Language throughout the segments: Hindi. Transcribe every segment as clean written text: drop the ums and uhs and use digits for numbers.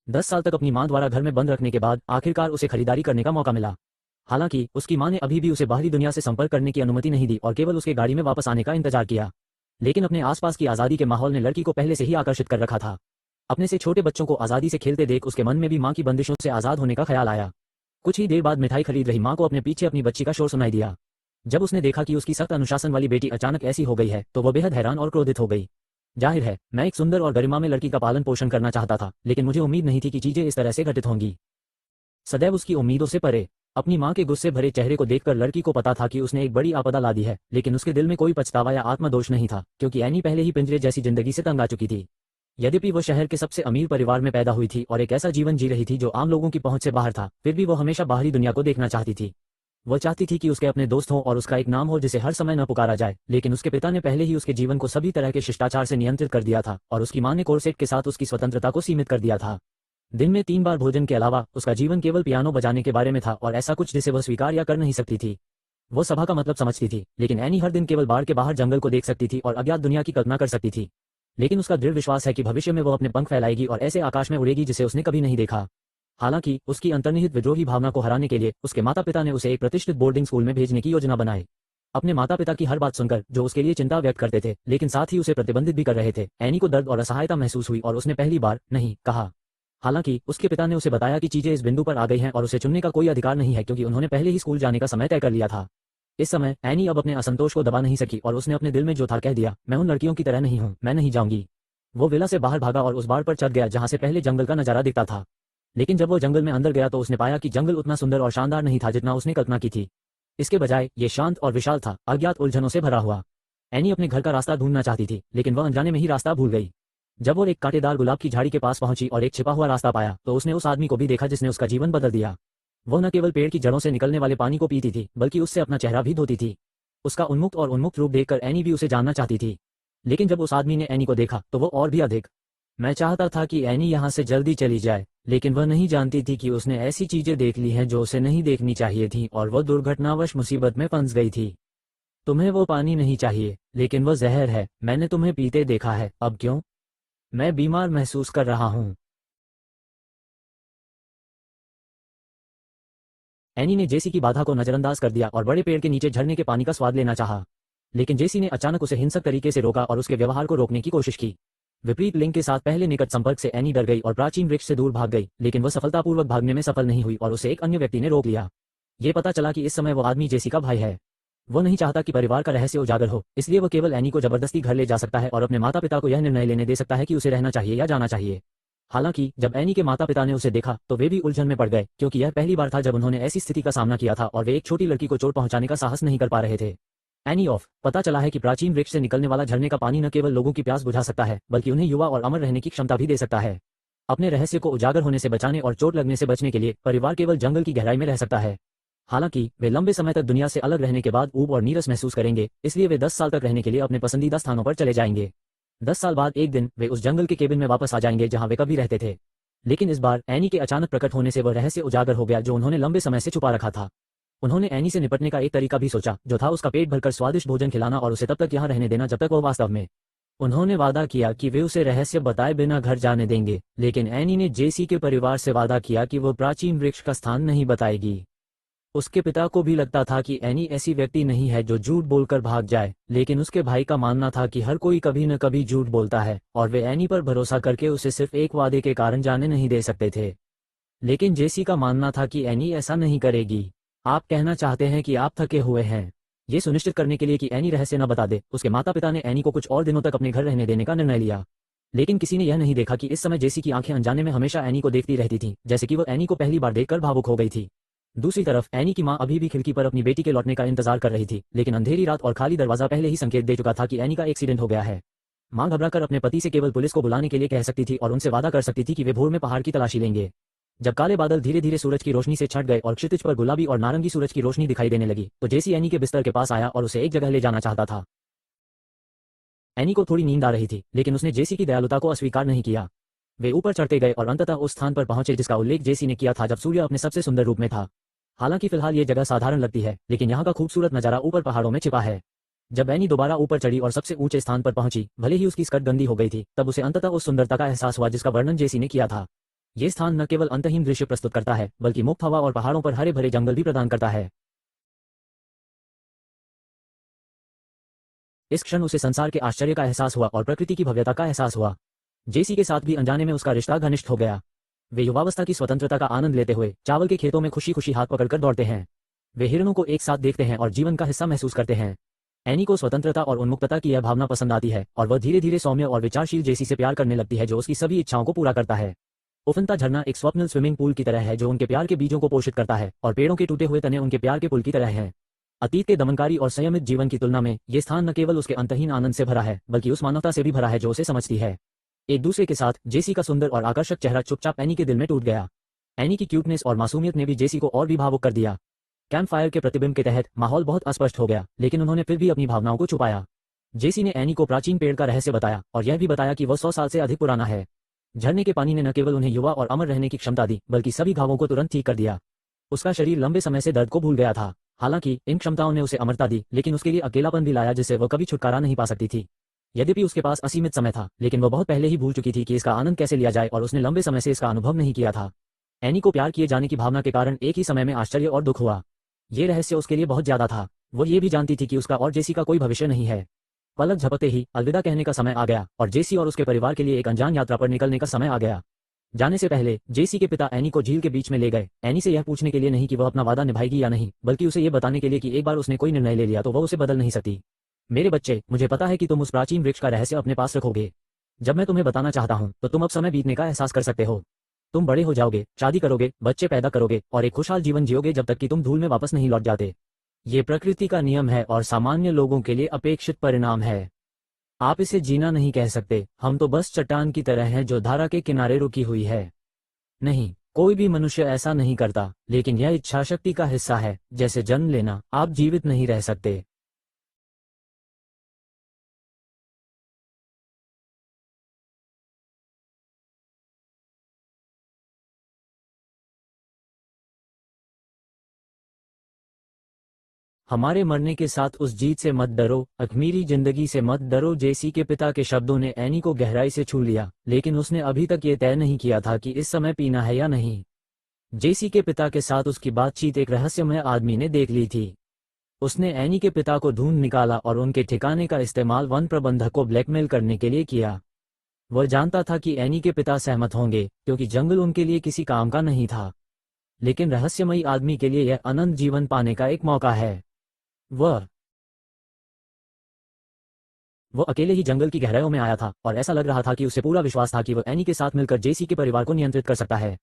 10 साल तक अपनी मां द्वारा घर में बंद रखने के बाद आखिरकार उसे खरीदारी करने का मौका मिला। हालांकि उसकी मां ने अभी भी उसे बाहरी दुनिया से संपर्क करने की अनुमति नहीं दी और केवल उसके गाड़ी में वापस आने का इंतजार किया। लेकिन अपने आसपास की आज़ादी के माहौल ने लड़की को पहले से ही आकर्षित कर रखा था। अपने से छोटे बच्चों को आज़ादी से खेलते देख उसके मन में भी मां की बंदिशों से आज़ाद होने का ख्याल आया। कुछ ही देर बाद मिठाई खरीद रही मां को अपने पीछे अपनी बच्ची का शोर सुनाई दिया। जब उसने देखा कि उसकी सख्त अनुशासन वाली बेटी अचानक ऐसी हो गई है तो वह बेहद हैरान और क्रोधित हो गई। जाहिर है, मैं एक सुंदर और गरिमा में लड़की का पालन पोषण करना चाहता था, लेकिन मुझे उम्मीद नहीं थी कि चीजें इस तरह से घटित होंगी। सदैव उसकी उम्मीदों से परे अपनी मां के गुस्से भरे चेहरे को देखकर लड़की को पता था कि उसने एक बड़ी आपदा ला दी है, लेकिन उसके दिल में कोई पछतावा या आत्मदोष नहीं था, क्योंकि एनी पहले ही पिंजरे जैसी जिंदगी से तंग आ चुकी थी। यद्यपि वो शहर के सबसे अमीर परिवार में पैदा हुई थी और एक ऐसा जीवन जी रही थी जो आम लोगों की पहुंच से बाहर था, फिर भी वो हमेशा बाहरी दुनिया को देखना चाहती थी। वो चाहती थी कि उसके अपने दोस्त हों और उसका एक नाम हो जिसे हर समय न पुकारा जाए, लेकिन उसके पिता ने पहले ही उसके जीवन को सभी तरह के शिष्टाचार से नियंत्रित कर दिया था और उसकी मां ने कोर्सेट के साथ उसकी स्वतंत्रता को सीमित कर दिया था। दिन में 3 बार भोजन के अलावा उसका जीवन केवल पियानो बजाने के बारे में था, और ऐसा कुछ जिसे वह स्वीकार या कर नहीं सकती थी। वो सभा का मतलब समझती थी, लेकिन एनी हर दिन केवल बार के बाहर जंगल को देख सकती थी और अज्ञात दुनिया की कल्पना कर सकती थी। लेकिन उसका दृढ़ विश्वास है कि भविष्य में वो अपने पंख फैलाएगी और ऐसे आकाश में उड़ेगी जिसे उसने कभी नहीं देखा। हालांकि उसकी अंतर्निहित विद्रोही भावना को हराने के लिए उसके माता पिता ने उसे एक प्रतिष्ठित बोर्डिंग स्कूल में भेजने की योजना बनाई। अपने माता पिता की हर बात सुनकर, जो उसके लिए चिंता व्यक्त करते थे लेकिन साथ ही उसे प्रतिबंधित भी कर रहे थे, एनी को दर्द और असहायता महसूस हुई और उसने पहली बार नहीं कहा। हालांकि उसके पिता ने उसे बताया कि चीजें इस बिंदु पर आ गई हैं और उसे चुनने का कोई अधिकार नहीं है, क्योंकि उन्होंने पहले ही स्कूल जाने का समय तय कर लिया था। इस समय एनी अब अपने असंतोष को दबा नहीं सकी और उसने अपने दिल में जो था कह दिया, मैं उन लड़कियों की तरह नहीं हूं, मैं नहीं जाऊंगी। वो विला से बाहर भागा और उस बाड़ पर चढ़ गया जहां से पहले जंगल का नजारा दिखता था। लेकिन जब वो जंगल में अंदर गया तो उसने पाया कि जंगल उतना सुंदर और शानदार नहीं था जितना उसने कल्पना की थी। इसके बजाय ये शांत और विशाल था, अज्ञात उलझनों से भरा हुआ। एनी अपने घर का रास्ता ढूंढना चाहती थी, लेकिन वह अनजाने में ही रास्ता भूल गई। जब वो एक कांटेदार गुलाब की झाड़ी के पास पहुंची और एक छिपा हुआ रास्ता पाया तो उसने उस आदमी को भी देखा जिसने उसका जीवन बदल दिया। वो न केवल पेड़ की जड़ों से निकलने वाले पानी को पीती थी, बल्कि उससे अपना चेहरा भी धोती थी। उसका उन्मुक्त और उन्मुक्त रूप देखकर एनी भी उसे जानना चाहती थी। लेकिन जब उस आदमी ने एनी को देखा तो वो और भी अधिक। मैं चाहता था कि एनी यहाँ से जल्दी चली जाए, लेकिन वह नहीं जानती थी कि उसने ऐसी चीजें देख ली हैं जो उसे नहीं देखनी चाहिए थी और वह दुर्घटनावश मुसीबत में फंस गई थी। तुम्हें वो पानी नहीं चाहिए, लेकिन वह जहर है, मैंने तुम्हें पीते देखा है, अब क्यों? मैं बीमार महसूस कर रहा हूं। एनी ने जेसी की बाधा को नजरअंदाज कर दिया और बड़े पेड़ के नीचे झरने के पानी का स्वाद लेना चाहा। लेकिन जेसी ने अचानक उसे हिंसक तरीके से रोका और उसके व्यवहार को रोकने की कोशिश की। विपरीत लिंग के साथ पहले निकट संपर्क से एनी डर गई और प्राचीन वृक्ष से दूर भाग गई, लेकिन वह सफलतापूर्वक भागने में सफल नहीं हुई और उसे एक अन्य व्यक्ति ने रोक लिया। ये पता चला कि इस समय वो आदमी जेसी का भाई है। वो नहीं चाहता कि परिवार का रहस्य उजागर हो, इसलिए वो केवल एनी को जबरदस्ती घर ले जा सकता है और अपने माता पिता को यह निर्णय लेने दे सकता है कि उसे रहना चाहिए या जाना चाहिए। हालांकि जब एनी के माता पिता ने उसे देखा तो वे भी उलझन में पड़ गए, क्योंकि यह पहली बार था जब उन्होंने ऐसी स्थिति का सामना किया था और वे एक छोटी लड़की को चोट पहुंचाने का साहस नहीं कर पा रहे थे। एनी ऑफ, पता चला है कि प्राचीन वृक्ष से निकलने वाला झरने का पानी न केवल लोगों की प्यास बुझा सकता है, बल्कि उन्हें युवा और अमर रहने की क्षमता भी दे सकता है। अपने रहस्य को उजागर होने से बचाने और चोट लगने से बचने के लिए परिवार केवल जंगल की गहराई में रह सकता है। हालांकि वे लंबे समय तक दुनिया से अलग रहने के बाद ऊब और नीरस महसूस करेंगे, इसलिए वे 10 साल तक रहने के लिए अपने पसंदीदा स्थानों पर चले जाएंगे। 10 साल बाद एक दिन वे उस जंगल के केबिन में वापस आ जाएंगे जहां वे कभी रहते थे। लेकिन इस बार एनी के अचानक प्रकट होने से वह रहस्य उजागर हो गया जो उन्होंने लंबे समय से छुपा रखा था। उन्होंने एनी से निपटने का एक तरीका भी सोचा, जो था उसका पेट भरकर स्वादिष्ट भोजन खिलाना और उसे तब तक यहाँ रहने देना जब तक वो वास्तव में। उन्होंने वादा किया कि वे उसे रहस्य बताए बिना घर जाने देंगे, लेकिन एनी ने जेसी के परिवार से वादा किया कि वो प्राचीन वृक्ष का स्थान नहीं बताएगी। उसके पिता को भी लगता था कि एनी ऐसी व्यक्ति नहीं है जो झूठ बोलकर भाग जाए, लेकिन उसके भाई का मानना था कि हर कोई कभी न कभी झूठ बोलता है और वे एनी पर भरोसा करके उसे सिर्फ एक वादे के कारण जाने नहीं दे सकते थे। लेकिन जेसी का मानना था कि एनी ऐसा नहीं करेगी। आप कहना चाहते हैं कि आप थके हुए हैं। ये सुनिश्चित करने के लिए कि एनी रहस्य न बता दे, उसके माता पिता ने एनी को कुछ और दिनों तक अपने घर रहने देने का निर्णय लिया। लेकिन किसी ने यह नहीं देखा कि इस समय जेसी की आंखें अनजाने में हमेशा एनी को देखती रहती थीं, जैसे कि वह एनी को पहली बार देखकर भावुक हो गई थी। दूसरी तरफ एनी की मां अभी भी खिड़की पर अपनी बेटी के लौटने का इंतजार कर रही थी, लेकिन अंधेरी रात और खाली दरवाजा पहले ही संकेत दे चुका था कि एनी का एक्सीडेंट हो गया है। मां घबराकर अपने पति से केवल पुलिस को बुलाने के लिए कह सकती थी और उनसे वादा कर सकती थी कि वे भोर में पहाड़ की तलाशी लेंगे। जब काले बादल धीरे धीरे सूरज की रोशनी से छट गए और क्षितिज पर गुलाबी और नारंगी सूरज की रोशनी दिखाई देने लगी, तो जेसी एनी के बिस्तर के पास आया और उसे एक जगह ले जाना चाहता था। एनी को थोड़ी नींद आ रही थी, लेकिन उसने जेसी की दयालुता को अस्वीकार नहीं किया। वे ऊपर चढ़ते गए और अंततः उस स्थान पर पहुंचे जिसका उल्लेख जेसी ने किया था जब सूर्य अपने सबसे सुंदर रूप में था। हालांकि फिलहाल ये जगह साधारण लगती है, लेकिन यहाँ का खूबसूरत नजारा ऊपर पहाड़ों में छिपा है। जब एनी दोबारा ऊपर चढ़ी और सबसे ऊंचे स्थान पर पहुंची, भले ही उसकी स्कर्ट गंदी हो गई थी, तब उसे अंततः उस सुंदरता का एहसास हुआ जिसका वर्णन जेसी ने किया था। ये स्थान न केवल अंतहीन दृश्य प्रस्तुत करता है बल्कि मुक्त हवा और पहाड़ों पर हरे भरे जंगल भी प्रदान करता है। इस क्षण उसे संसार के आश्चर्य का एहसास हुआ और प्रकृति की भव्यता का एहसास हुआ। जेसी के साथ भी अनजाने में उसका रिश्ता घनिष्ठ हो गया। वे युवावस्था की स्वतंत्रता का आनंद लेते हुए चावल के खेतों में खुशी खुशी हाथ पकड़कर दौड़ते हैं। वे हिरणों को एक साथ देखते हैं और जीवन का हिस्सा महसूस करते हैं। एनी को स्वतंत्रता और उन्मुक्तता की यह भावना पसंद आती है और वह धीरे धीरे सौम्य और विचारशील जेसी से प्यार करने लगती है जो उसकी सभी इच्छाओं को पूरा करता है। उफनता झरना एक स्वप्निल स्विमिंग पूल की तरह है जो उनके प्यार के बीजों को पोषित करता है और पेड़ों के टूटे हुए तने उनके प्यार के पुल की तरह हैं। अतीत के दमनकारी और संयमित जीवन की तुलना में ये स्थान न केवल उसके अंतहीन आनंद से भरा है बल्कि उस मानवता से भी भरा है जो उसे समझती है। एक दूसरे के साथ जेसी का सुंदर और आकर्षक चेहरा चुपचाप एनी के दिल में टूट गया। एनी की क्यूटनेस और मासूमियत ने भी जेसी को और भी भावुक कर दिया। कैंप फायर के प्रतिबिंब के तहत माहौल बहुत अस्पष्ट हो गया लेकिन उन्होंने फिर भी अपनी भावनाओं को छुपाया। जेसी ने एनी को प्राचीन पेड़ का रहस्य बताया और यह भी बताया कि वह 100 साल से अधिक पुराना है। झरने के पानी ने न केवल उन्हें युवा और अमर रहने की क्षमता दी बल्कि सभी घावों को तुरंत ठीक कर दिया। उसका शरीर लंबे समय से दर्द को भूल गया था। हालांकि इन क्षमताओं ने उसे अमरता दी लेकिन उसके लिए अकेलापन भी लाया जिससे वह कभी छुटकारा नहीं पा सकती थी। यद्यपि उसके पास असीमित समय था लेकिन वह बहुत पहले ही भूल चुकी थी कि इसका आनंद कैसे लिया जाए और उसने लंबे समय से इसका अनुभव नहीं किया था। एनी को प्यार किए जाने की भावना के कारण एक ही समय में आश्चर्य और दुख हुआ। ये रहस्य उसके लिए बहुत ज्यादा था। वो ये भी जानती थी कि उसका और जेसी का कोई भविष्य नहीं है। पलक झपकते ही अलविदा कहने का समय आ गया और जेसी और उसके परिवार के लिए एक अनजान यात्रा पर निकलने का समय आ गया। जाने से पहले जेसी के पिता एनी को झील के बीच में ले गए। एनी से यह पूछने के लिए नहीं कि वह अपना वादा निभाएगी या नहीं बल्कि उसे यह बताने के लिए कि एक बार उसने कोई निर्णय ले लिया तो वह उसे बदल नहीं सकती। मेरे बच्चे, मुझे पता है कि तुम उस प्राचीन वृक्ष का रहस्य अपने पास रखोगे। जब मैं तुम्हें बताना चाहता हूं तो तुम अब समय बीतने का एहसास कर सकते हो। तुम बड़े हो जाओगे, शादी करोगे, बच्चे पैदा करोगे और एक खुशहाल जीवन जियोगे जब तक कि तुम धूल में वापस नहीं लौट जाते। ये प्रकृति का नियम है और सामान्य लोगों के लिए अपेक्षित परिणाम है। आप इसे जीना नहीं कह सकते। हम तो बस चट्टान की तरह हैं जो धारा के किनारे रुकी हुई है। नहीं, कोई भी मनुष्य ऐसा नहीं करता, लेकिन यह इच्छाशक्ति का हिस्सा है। जैसे जन्म लेना, आप जीवित नहीं रह सकते। हमारे मरने के साथ उस जीत से मत डरो, अखमीरी जिंदगी से मत डरो। जेसी के पिता के शब्दों ने एनी को गहराई से छू लिया, लेकिन उसने अभी तक ये तय नहीं किया था कि इस समय पीना है या नहीं। जेसी के पिता के साथ उसकी बातचीत एक रहस्यमय आदमी ने देख ली थी। उसने एनी के पिता को ढूंढ निकाला और उनके ठिकाने का इस्तेमाल वन प्रबंधक को ब्लैकमेल करने के लिए किया। वह जानता था कि एनी के पिता सहमत होंगे क्योंकि जंगल उनके लिए किसी काम का नहीं था, लेकिन रहस्यमयी आदमी के लिए यह अनंत जीवन पाने का एक मौका है। वह वो अकेले ही जंगल की गहराइयों में आया था और ऐसा लग रहा था कि उसे पूरा विश्वास था कि वह एनी के साथ मिलकर जेसी के परिवार को नियंत्रित कर सकता है।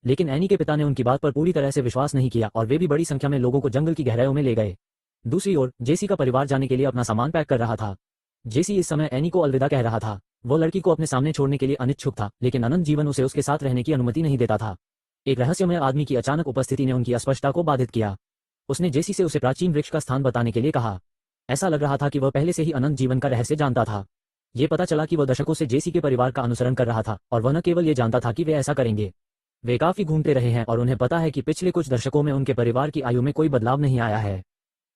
लेकिन एनी के पिता ने उनकी बात पर पूरी तरह से विश्वास नहीं किया और वे भी बड़ी संख्या में लोगों को जंगल की गहराइयों में ले गए। दूसरी ओर जेसी का परिवार जाने के लिए अपना सामान पैक कर रहा था। जेसी इस समय एनी को अलविदा कह रहा था। वो लड़की को अपने सामने छोड़ने के लिए अनिच्छुक था, लेकिन अनंत जीवन उसे उसके साथ रहने की अनुमति नहीं देता था। एक रहस्यमय आदमी की अचानक उपस्थिति ने उनकी अस्पष्टता को बाधित किया। उसने जेसी से उसे प्राचीन वृक्ष का स्थान बताने के लिए कहा। ऐसा लग रहा था कि वह पहले से ही अनंत जीवन का रहस्य जानता था। ये पता चला कि वह दशकों से जेसी के परिवार का अनुसरण कर रहा था और वह न केवल ये जानता था कि वे ऐसा करेंगे। वे काफी घूमते रहे हैं और उन्हें पता है कि पिछले कुछ दशकों में उनके परिवार की आयु में कोई बदलाव नहीं आया है।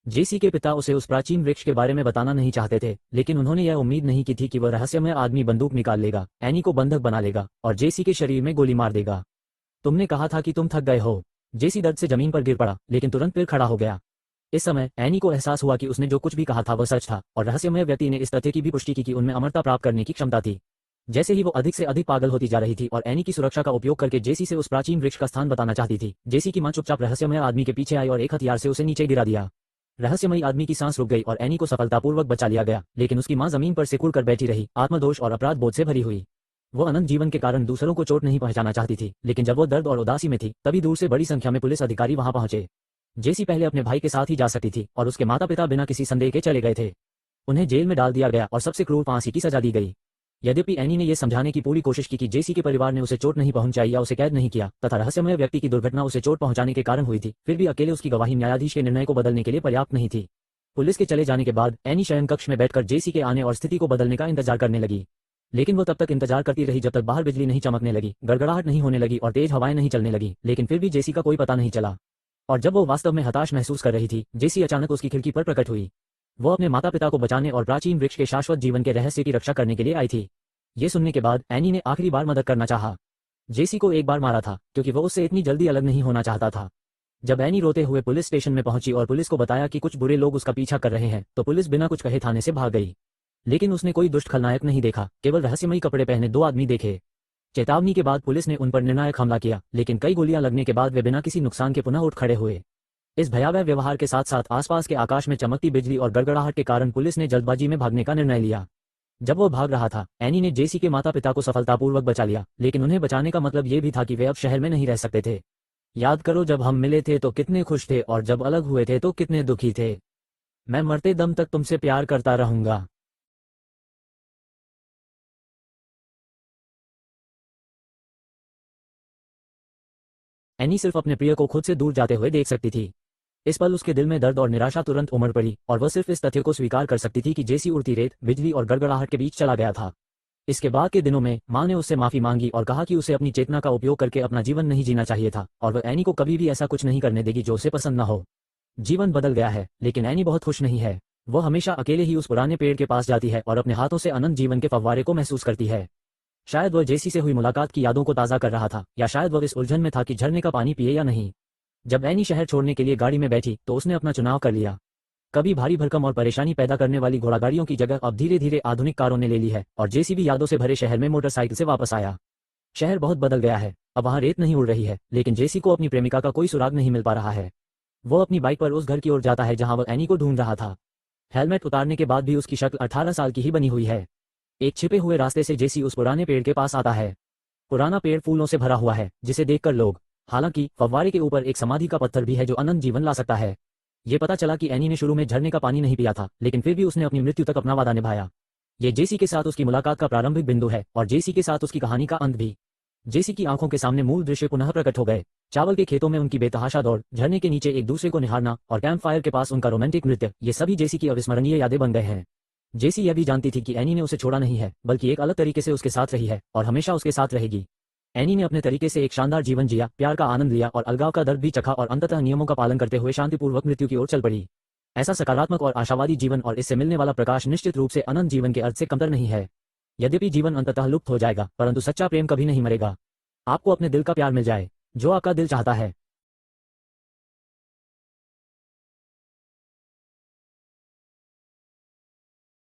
जेसी के पिता उसे उस प्राचीन वृक्ष के बारे में बताना नहीं चाहते थे, लेकिन उन्होंने यह उम्मीद नहीं की थी कि वह रहस्यमय आदमी बंदूक निकाल लेगा, एनी को बंधक बना लेगा और जेसी के शरीर में गोली मार देगा। तुमने कहा था कि तुम थक गए हो। जेसी दर्द से जमीन पर गिर पड़ा, लेकिन तुरंत फिर खड़ा हो गया। इस समय एनी को एहसास हुआ कि उसने जो कुछ भी कहा था वह सच था और रहस्यमय व्यक्ति ने इस तथ्य की भी पुष्टि की कि उनमें अमरता प्राप्त करने की क्षमता थी। जैसे ही वो अधिक से अधिक पागल होती जा रही थी और एनी की सुरक्षा का उपयोग करके जेसी से उस प्राचीन वृक्ष का स्थान बताना चाहती थी, जेसी की मां चुपचाप रहस्यमय आदमी के पीछे आई और एक हथियार से उसे नीचे गिरा दिया। रहस्यमयी आदमी की सांस रुक गई और एनी को सफलतापूर्वक बचा लिया गया, लेकिन उसकी मां जमीन पर सिकुड़ कर बैठी रही, आत्मदोष और अपराध बोध से भरी हुई। वो अनंत जीवन के कारण दूसरों को चोट नहीं पहुंचाना चाहती थी, लेकिन जब वो दर्द और उदासी में थी तभी दूर से बड़ी संख्या में पुलिस अधिकारी वहां पहुंचे। जेसी पहले अपने भाई के साथ ही जा सकती थी और उसके माता पिता बिना किसी संदेह के चले गए थे। उन्हें जेल में डाल दिया गया और सबसे क्रूर फांसी की सजा दी गई। यद्यपि एनी ने यह समझाने की पूरी कोशिश की कि जेसी के परिवार ने उसे चोट नहीं पहुंचाई या उसे कैद नहीं किया तथा रहस्यमय व्यक्ति की दुर्घटना उसे चोट पहुंचाने के कारण हुई थी, फिर भी अकेले उसकी गवाही न्यायाधीश के निर्णय को बदलने के लिए पर्याप्त नहीं थी। पुलिस के चले जाने के बाद एनी शयन कक्ष में बैठकर जेसी के आने और स्थिति को बदलने का इंतजार करने लगी। लेकिन वो तब तक इंतजार करती रही जब तक बाहर बिजली नहीं चमकने लगी, गड़गड़ाहट नहीं होने लगी और तेज हवाएं नहीं चलने लगी, लेकिन फिर भी जेसी का कोई पता नहीं चला। और जब वो वास्तव में हताश महसूस कर रही थी, जेसी अचानक उसकी खिड़की पर प्रकट हुई। वो अपने माता पिता को बचाने और प्राचीन वृक्ष के शाश्वत जीवन के रहस्य की रक्षा करने के लिए आई थी। ये सुनने के बाद एनी ने आखिरी बार मदद करना चाहा। जेसी को एक बार मारा था क्योंकि वो उससे इतनी जल्दी अलग नहीं होना चाहता था। जब एनी रोते हुए पुलिस स्टेशन में पहुंची और पुलिस को बताया कि कुछ बुरे लोग उसका पीछा कर रहे हैं, तो पुलिस बिना कुछ कहे थाने से भाग गई। लेकिन उसने कोई दुष्ट खलनायक नहीं देखा, केवल रहस्यमयी कपड़े पहने दो आदमी देखे। चेतावनी के बाद पुलिस ने उन पर निर्णायक हमला किया, लेकिन कई गोलियां लगने के बाद वे बिना किसी नुकसान के पुनः उठ खड़े हुए। इस भयावह व्यवहार के साथ साथ आसपास के आकाश में चमकती बिजली और गड़गड़ाहट के कारण पुलिस ने जल्दबाजी में भागने का निर्णय लिया। जब वो भाग रहा था, एनी ने जेसी के माता पिता को सफलतापूर्वक बचा लिया, लेकिन उन्हें बचाने का मतलब ये भी था कि वे अब शहर में नहीं रह सकते थे। याद करो, जब हम मिले थे तो कितने खुश थे और जब अलग हुए थे तो कितने दुखी थे। मैं मरते दम तक तुमसे प्यार करता रहूंगा। एनी सिर्फ अपने प्रिय को खुद से दूर जाते हुए देख सकती थी। इस पल उसके दिल में दर्द और निराशा तुरंत उमड़ पड़ी और वह सिर्फ इस तथ्य को स्वीकार कर सकती थी कि जेसी उड़ती रेत, बिजली और गड़गड़ाहट के बीच चला गया था। इसके बाद के दिनों में माँ ने उससे माफी मांगी और कहा कि उसे अपनी चेतना का उपयोग करके अपना जीवन नहीं जीना चाहिए था और वह एनी को कभी भी ऐसा कुछ नहीं करने देगी जो उसे पसंद न हो। जीवन बदल गया है, लेकिन एनी बहुत खुश नहीं है। वो हमेशा अकेले ही उस पुराने पेड़ के पास जाती है और अपने हाथों से अनंत जीवन के फव्वारे को महसूस करती है। शायद वह जेसी से हुई मुलाकात की यादों को ताज़ा कर रहा था, या शायद वह इस उलझन में था कि झरने का पानी पिए या नहीं। जब एनी शहर छोड़ने के लिए गाड़ी में बैठी तो उसने अपना चुनाव कर लिया। कभी भारी भरकम और परेशानी पैदा करने वाली घोड़ागाड़ियों की जगह अब धीरे धीरे आधुनिक कारों ने ले ली है और जेसी भी यादों से भरे शहर में मोटरसाइकिल से वापस आया। शहर बहुत बदल गया है। अब वहाँ रेत नहीं उड़ रही है, लेकिन जेसी को अपनी प्रेमिका का कोई सुराग नहीं मिल पा रहा है। वो अपनी बाइक पर उस घर की ओर जाता है जहाँ वह एनी को ढूंढ रहा था। हेलमेट उतारने के बाद भी उसकी शक्ल 18 साल की ही बनी हुई है। एक छिपे हुए रास्ते से जेसी उस पुराने पेड़ के पास आता है। पुराना पेड़ फूलों से भरा हुआ है, जिसे देखकर लोग, हालांकि फव्वारे के ऊपर एक समाधि का पत्थर भी है जो अनंत जीवन ला सकता है। ये पता चला कि एनी ने शुरू में झरने का पानी नहीं पिया था, लेकिन फिर भी उसने अपनी मृत्यु तक अपना वादा निभाया। ये जेसी के साथ उसकी मुलाकात का प्रारंभिक बिंदु है और जेसी के साथ उसकी कहानी का अंत भी। जेसी की आंखों के सामने मूल दृश्य पुनः प्रकट हो गए। चावल के खेतों में उनकी बेतहाशा दौड़, झरने के नीचे एक दूसरे को निहारना और कैंप फायर के पास उनका रोमांटिक नृत्य, ये सभी जेसी की अविस्मरणीय यादें बन गए हैं। जेसी यह भी जानती थी कि एनी ने उसे छोड़ा नहीं है, बल्कि एक अलग तरीके से उसके साथ रही है और हमेशा उसके साथ रहेगी। एनी ने अपने तरीके से एक शानदार जीवन जिया, प्यार का आनंद लिया और अलगाव का दर्द भी चखा और अंततः नियमों का पालन करते हुए शांतिपूर्वक मृत्यु की ओर चल पड़ी। ऐसा सकारात्मक और आशावादी जीवन और इससे मिलने वाला प्रकाश निश्चित रूप से अनंत जीवन के अर्थ से कमतर नहीं है। यद्यपि जीवन अंततः लुप्त हो जाएगा, परंतु सच्चा प्रेम कभी नहीं मरेगा। आपको अपने दिल का प्यार मिल जाए, जो आपका दिल चाहता है।